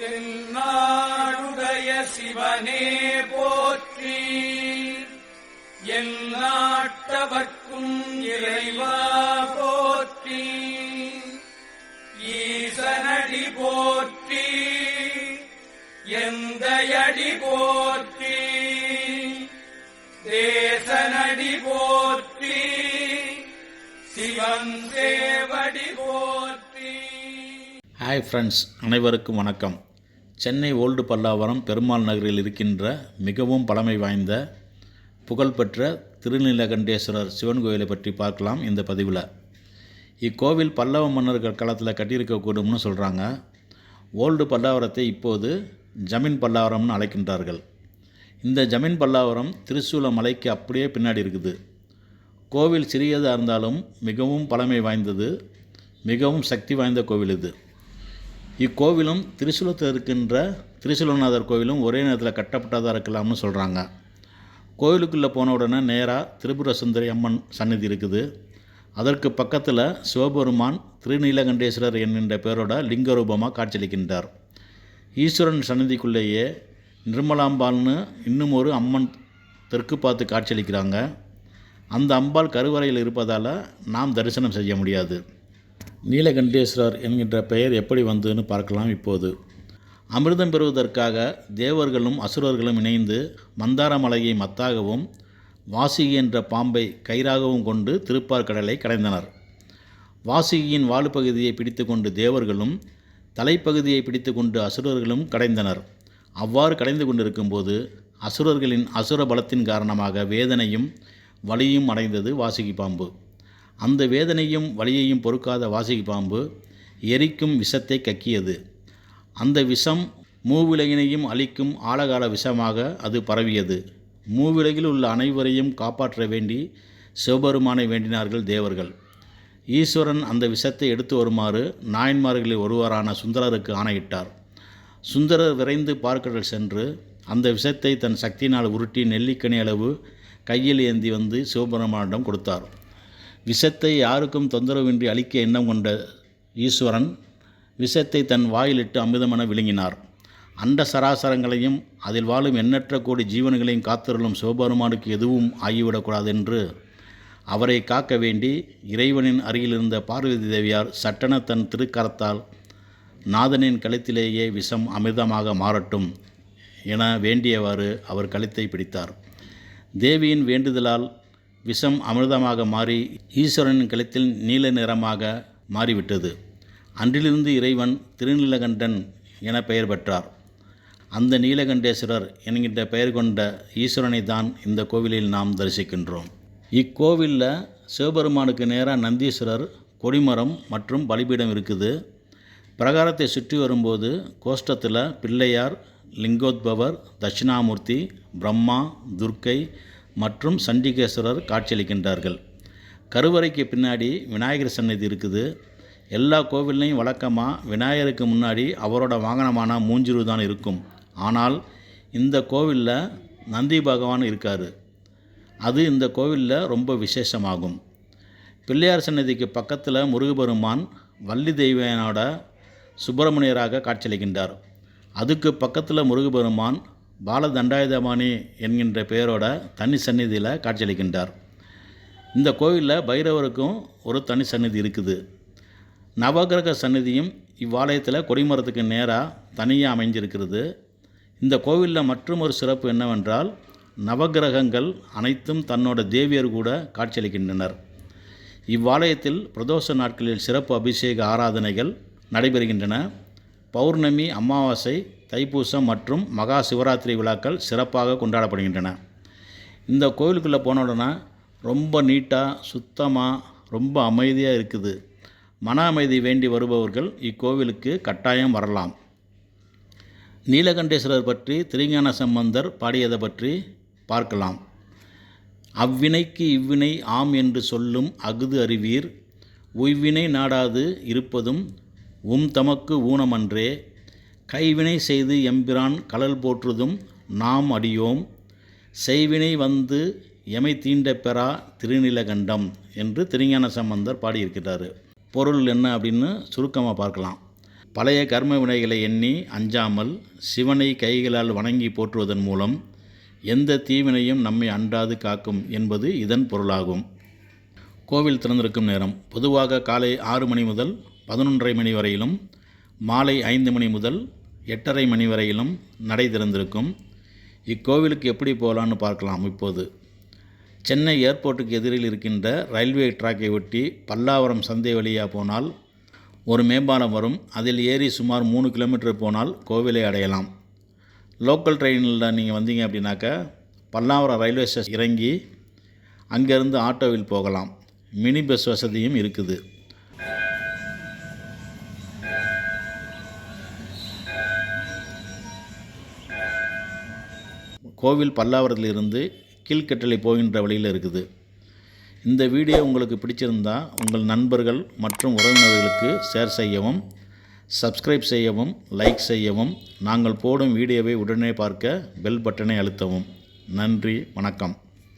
தென்னாடுடைய சிவனே போற்றி, எந்நாட்டவர்க்கும் இறைவா போற்றி, ஈசனடி போற்றி, எந்தையடி போற்றி, தேசனடி போற்றி, சிவன் தேவடி போற்றி. ஹாய் ஃப்ரெண்ட்ஸ், அனைவருக்கும் வணக்கம். சென்னை ஓல்டு பல்லாவரம் பெருமாள் நகரில் இருக்கின்ற மிகவும் பழமை வாய்ந்த புகழ்பெற்ற திருநீலகண்டேஸ்வரர் சிவன் கோயிலை பற்றி பார்க்கலாம் இந்த பதிவில். இக்கோவில் பல்லவ மன்னர்கள் காலத்தில் கட்டியிருக்கக்கூடும்னு சொல்கிறாங்க. ஓல்டு பல்லாவரத்தை இப்போது ஜமீன் பல்லாவரம்னு அழைக்கின்றார்கள். இந்த ஜமீன் பல்லாவரம் திரிசூல மலைக்கு அப்படியே பின்னாடி இருக்குது. கோவில் சிறியதாக இருந்தாலும் மிகவும் பழமை வாய்ந்தது, மிகவும் சக்தி வாய்ந்த கோவில் இது. இக்கோவிலும் திரிசூலத்தில் இருக்கின்ற திரிசூலநாதர் கோவிலும் ஒரே நேரத்தில் கட்டப்பட்டதாக இருக்கலாம்னு சொல்கிறாங்க. கோவிலுக்குள்ளே போன உடனே நேராக திரிபுர சுந்தரி அம்மன் சன்னதி இருக்குது. அதற்கு பக்கத்தில் சிவபெருமான் திருநீலகண்டேஸ்வரர் என்கின்ற பேரோட லிங்க ரூபமாக காட்சியளிக்கின்றார். ஈஸ்வரன் சன்னதிக்குள்ளேயே நிர்மலாம்பாள்னு இன்னும் ஒரு அம்மன் தெற்கு பார்த்து காட்சியளிக்கிறாங்க. அந்த அம்பாள் கருவறையில் இருப்பதால் நாம் தரிசனம் செய்ய முடியாது. நீலகண்டேஸ்வரர் என்கின்ற பெயர் எப்படி வந்ததுன்னு பார்க்கலாம். இப்போது அமிர்தம் பெறுவதற்காக தேவர்களும் அசுரர்களும் இணைந்து மந்தார மலையை மத்தாகவும் வாசுகி என்ற பாம்பை கயிறாகவும் கொண்டு திருப்பார்கடலை கடைந்தனர். வாசுகியின் வாழுப்பகுதியை பிடித்து கொண்டு தேவர்களும் தலைப்பகுதியை பிடித்து கொண்டு அசுரர்களும் கடைந்தனர். அவ்வாறு கடைந்து கொண்டிருக்கும்போது அசுரர்களின் அசுர பலத்தின் காரணமாக வேதனையும் வலியும் அடைந்தது வாசுகி பாம்பு. அந்த வேதனையும் வலியையும் பொறுக்காத வாசுகி பாம்பு எரிக்கும் விஷத்தை கக்கியது. அந்த விஷம் மூவிலகினையும் அழிக்கும் ஆழகால விஷமாக அது பரவியது. மூவிலகில் உள்ள அனைவரையும் காப்பாற்ற வேண்டி சிவபெருமானை வேண்டினார்கள் தேவர்கள். ஈஸ்வரன் அந்த விஷத்தை எடுத்து வருமாறு நாயன்மார்களில் ஒருவரான சுந்தரருக்கு ஆணையிட்டார். சுந்தரர் விரைந்து பார்க்கடல் சென்று அந்த விஷத்தை தன் சக்தியினால் உருட்டி நெல்லிக்கனி அளவு கையில் ஏந்தி வந்து சிவபெருமானிடம் கொடுத்தார். விஷத்தை யாருக்கும் தொந்தரவின்றி அழிக்க எண்ணம் கொண்ட ஈஸ்வரன் விஷத்தை தன் வாயிலிட்டு அமிர்தமென விழுங்கினார். அண்ட சராசரங்களையும் அதில் வாழும் எண்ணற்ற கோடி ஜீவன்களையும் காத்தருளும் சிவபெருமானுக்கு எதுவும் ஆகிவிடக்கூடாது என்று அவரை காக்க வேண்டி இறைவனின் அருகிலிருந்த பார்வதி தேவியார் சட்டென தன் திருக்கரத்தால் நாதனின் கழுத்திலேயே விஷம் அமிர்தமாக மாறட்டும் என வேண்டியவாறு அவர் கழுத்தை பிடித்தார். தேவியின் வேண்டுதலால் விஷம் அமிர்தமாக மாறி ஈஸ்வரனின் கழுத்தில் நீல நிறமாக மாறிவிட்டது. அன்றிலிருந்து இறைவன் திருநீலகண்டன் என பெயர் பெற்றார். அந்த நீலகண்டேஸ்வரர் என்கின்ற பெயர் கொண்ட ஈஸ்வரனை தான் இந்த கோவிலில் நாம் தரிசிக்கின்றோம். இக்கோவிலில் சிவபெருமானுக்கு நேராக நந்தீஸ்வரர், கொடிமரம் மற்றும் பலிபீடம் இருக்குது. பிரகாரத்தை சுற்றி வரும்போது கோஷ்டத்தில் பிள்ளையார், லிங்கோத்பவர், தட்சிணாமூர்த்தி, பிரம்மா, துர்க்கை மற்றும் சண்டிகேஸ்வரர் காட்சியளிக்கின்றார்கள். கருவறைக்கு பின்னாடி விநாயகர் சன்னதி இருக்குது. எல்லா கோவில்லையும் வழக்கமாக விநாயகருக்கு முன்னாடி அவரோட வாகனமான மூஞ்சிரு தான் இருக்கும். ஆனால் இந்த கோவிலில் நந்தி பகவான் இருக்கார். அது இந்த கோவிலில் ரொம்ப விசேஷமாகும். பிள்ளையார் சன்னதிக்கு பக்கத்தில் முருகபெருமான் வள்ளி தெய்வனோட சுப்பிரமணியராக காட்சியளிக்கின்றார். அதுக்கு பக்கத்தில் முருகபெருமான் பாலதண்டாயுதபாணி என்கின்ற பெயரோட தனி சந்நிதியில் காட்சியளிக்கின்றார். இந்த கோவிலில் பைரவருக்கும் ஒரு தனி சந்நிதி இருக்குது. நவகிரக சந்நிதியும் இவ்வாலயத்தில் கொடிமரத்துக்கு நேராக தனியாக அமைஞ்சிருக்கிறது. இந்த கோவிலில் மற்றும் ஒரு சிறப்பு என்னவென்றால் நவகிரகங்கள் அனைத்தும் தன்னோட தேவியர் கூட காட்சியளிக்கின்றனர். இவ்வாலயத்தில் பிரதோஷ நாட்களில் சிறப்பு அபிஷேக ஆராதனைகள் நடைபெறுகின்றன. பௌர்ணமி, அமாவாசை, தைப்பூசம் மற்றும் மகா சிவராத்திரி விழாக்கள் சிறப்பாக கொண்டாடப்படுகின்றன. இந்த கோவிலுக்குள்ளே போன உடனே ரொம்ப நீட்டாக, சுத்தமாக, ரொம்ப அமைதியாக இருக்குது. மன அமைதி வேண்டி வருபவர்கள் இக்கோவிலுக்கு கட்டாயம் வரலாம். நீலகண்டேஸ்வரர் பற்றி திருஞான சம்பந்தர் பாடியதை பற்றி பார்க்கலாம். அவ்வினைக்கு இவ்வினை ஆம் என்று சொல்லும் அகுது அறிவீர், உய்வினை நாடாது இருப்பதும் தமக்கு ஊனமன்றே, கைவினை செய்து எம்பிரான் கழல் போற்றுதும் நாம் அடியோம், செய்வினை வந்து எமை தீண்ட பெறா திருநீலகண்டம் என்று திருஞான சம்பந்தர் பாடியிருக்கிறார். பொருள் என்ன அப்படின்னு சுருக்கமாக பார்க்கலாம். பழைய கர்ம வினைகளை எண்ணி அஞ்சாமல் சிவனை கைகளால் வணங்கி போற்றுவதன் மூலம் எந்த தீவினையும் நம்மை அண்டாது காக்கும் என்பது இதன் பொருளாகும். கோவில் திறந்திருக்கும் நேரம் பொதுவாக காலை 6 மணி முதல் 11:30 மணி வரையிலும், மாலை 5 மணி முதல் 8:30 மணி வரையிலும் நடை திறந்திருக்கும். இக்கோவிலுக்கு எப்படி போகலான்னு பார்க்கலாம். இப்போது சென்னை ஏர்போர்ட்டுக்கு எதிரில் இருக்கின்ற ரயில்வே ட்ராக்கை ஒட்டி பல்லாவரம் சந்தை வழியாக போனால் ஒரு மேம்பாலம் வரும். அதில் ஏறி சுமார் 3 கிலோமீட்டர் போனால் கோவிலை அடையலாம். லோக்கல் ட்ரெயினில் நீங்கள் வந்தீங்க அப்படின்னாக்கா பல்லாவரம் ரயில்வே ஸ்டேஷன் இறங்கி அங்கேருந்து ஆட்டோவில் போகலாம். மினி பஸ் வசதியும் இருக்குது. கோவில் பல்லாவரத்திலிருந்து கீழ்கட்டளை போகின்ற வழியில் இருக்குது. இந்த வீடியோ உங்களுக்கு பிடிச்சிருந்தா உங்கள் நண்பர்கள் மற்றும் உறவினர்களுக்கு ஷேர் செய்யவும், சப்ஸ்கிரைப் செய்யவும், லைக் செய்யவும், நாங்கள் போடும் வீடியோவை உடனே பார்க்க பெல் பட்டனை அழுத்தவும். நன்றி, வணக்கம்.